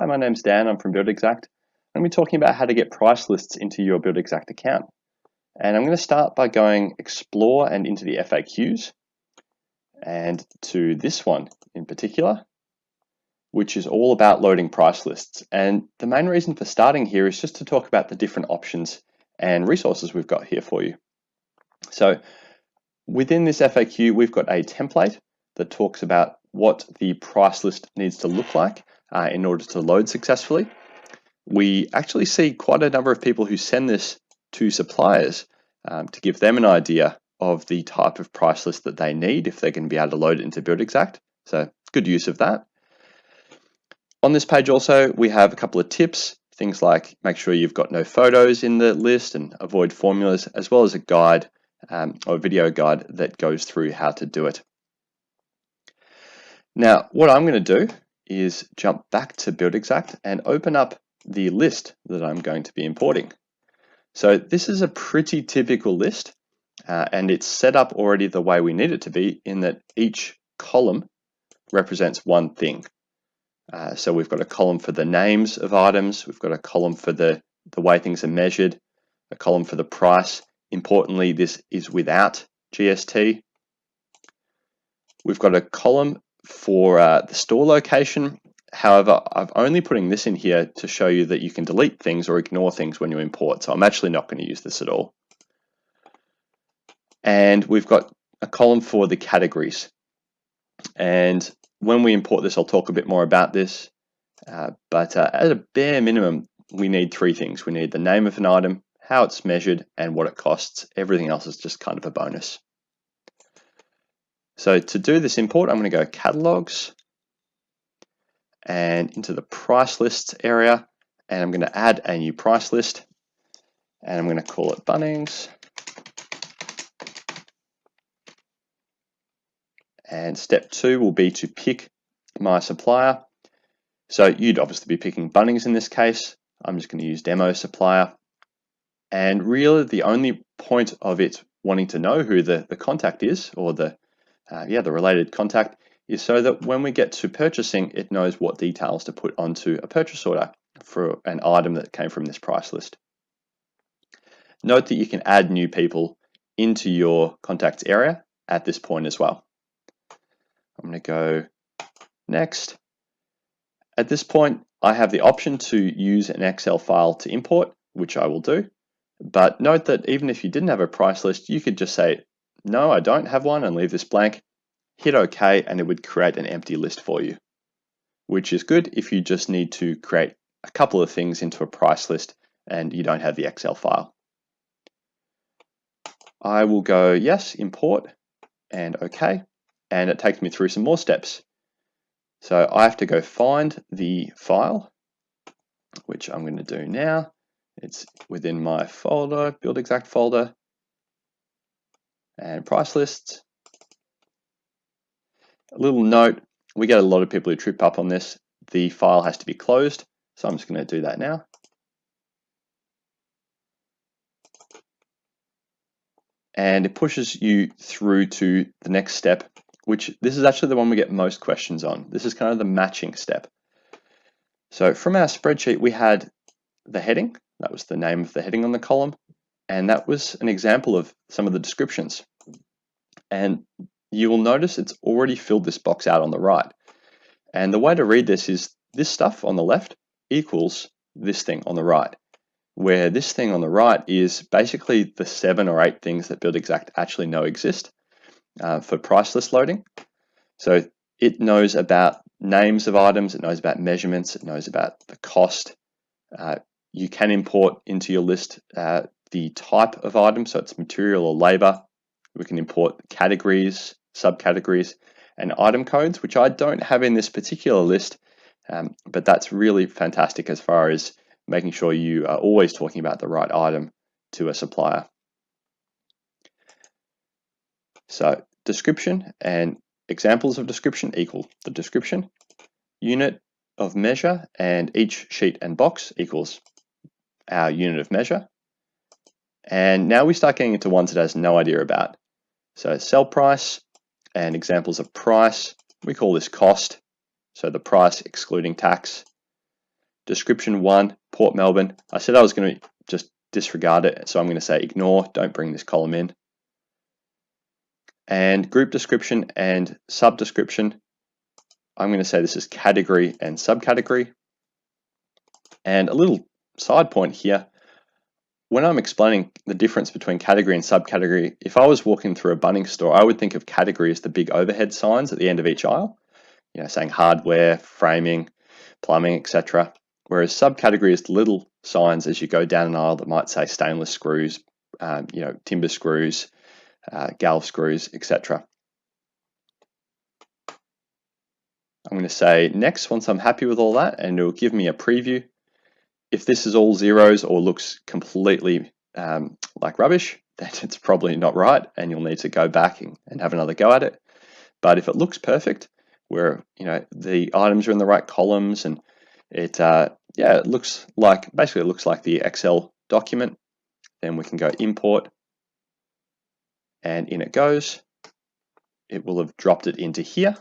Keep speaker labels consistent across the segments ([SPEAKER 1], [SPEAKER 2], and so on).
[SPEAKER 1] my name's Dan. I'm from Buildxact. I'm going to be talking about how to get price lists into your Buildxact account. And I'm going to start by going Explore and into the FAQs and to this one in particular, which is all about loading price lists. And the main reason for starting here is just to talk about the different options and resources we've got here for you. So within this FAQ, we've got a template that talks about what the price list needs to look like in order to load successfully. We actually see quite a number of people who send this to suppliers to give them an idea of the type of price list that they need if they're going to be able to load it into Buildxact. So good use of that. On this page also, we have a couple of tips, things like make sure you've got no photos in the list and avoid formulas, as well as a guide or video guide that goes through how to do it. Now, what I'm going to do is jump back to Buildxact and open up the list that I'm going to be importing. So this is a pretty typical list and it's set up already the way we need it to be, in that each column represents one thing. So we've got a column for the names of items, we've got a column for the way things are measured, a column for the price. Importantly, this is without GST. We've got a column for the store location. However, I'm only putting this in here to show you that you can delete things or ignore things when you import. So I'm actually not going to use this at all. And we've got a column for the categories. And when we import this, I'll talk a bit more about this. But at a bare minimum, we need three things. We need the name of an item, how it's measured, and what it costs. Everything else is just kind of a bonus. So to do this import, I'm going to go Catalogs and into the price lists area, and I'm going to add a new price list, and I'm going to call it Bunnings. And step 2 will be to pick my supplier. So you'd obviously be picking Bunnings in this case. I'm just going to use demo supplier. And really the only point of it wanting to know who the contact is, or the related contact, is so that when we get to purchasing, it knows what details to put onto a purchase order for an item that came from this price list. Note that you can add new people into your contacts area at this point as well. I'm going to go next. At this point, I have the option to use an Excel file to import, which I will do. But note that even if you didn't have a price list, you could just say, no, I don't have one, and leave this blank. Hit OK, and it would create an empty list for you, which is good if you just need to create a couple of things into a price list and you don't have the Excel file. I will go yes, import, and OK, and it takes me through some more steps. So I have to go find the file, which I'm going to do now. It's within my folder, Buildxact folder, and price lists. A little note, we get a lot of people who trip up on this. The file has to be closed, so I'm just going to do that now. And it pushes you through to the next step, which this is actually the one we get most questions on. This is kind of the matching step. So from our spreadsheet, we had the heading. That was the name of the heading on the column. And that was an example of some of the descriptions. And you will notice it's already filled this box out on the right. And the way to read this is this stuff on the left equals this thing on the right, where this thing on the right is basically the 7 or 8 things that Buildxact actually know exist for price list loading. So it knows about names of items, it knows about measurements, it knows about the cost. You can import into your list the type of item, so it's material or labor. We can import categories, subcategories, and item codes, which I don't have in this particular list, but that's really fantastic as far as making sure you are always talking about the right item to a supplier. So description and examples of description equal the description, unit of measure, and each sheet and box equals our unit of measure. And now we start getting into ones it has no idea about. So sell price and examples of price, we call this cost. So the price excluding tax. description 1, Port Melbourne. I said I was going to just disregard it, so I'm going to say ignore, don't bring this column in. And group description and subdescription, I'm going to say this is category and subcategory. And a little side point here, when I'm explaining the difference between category and subcategory, if I was walking through a Bunnings store, I would think of category as the big overhead signs at the end of each aisle, saying hardware, framing, plumbing, etc. Whereas subcategory is the little signs as you go down an aisle that might say stainless screws, timber screws, galv screws, etc. I'm going to say next once I'm happy with all that, and it'll give me a preview. If this is all zeros or looks completely like rubbish, then it's probably not right, and you'll need to go back and have another go at it. But if it looks perfect, where the items are in the right columns, and it looks like the Excel document, then we can go import, and in it goes. It will have dropped it into here.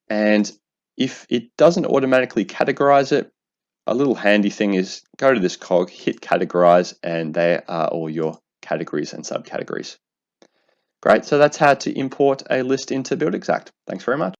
[SPEAKER 1] And if it doesn't automatically categorize it, a little handy thing is go to this cog, hit categorize, and there are all your categories and subcategories. Great, so that's how to import a list into Buildxact. Thanks very much.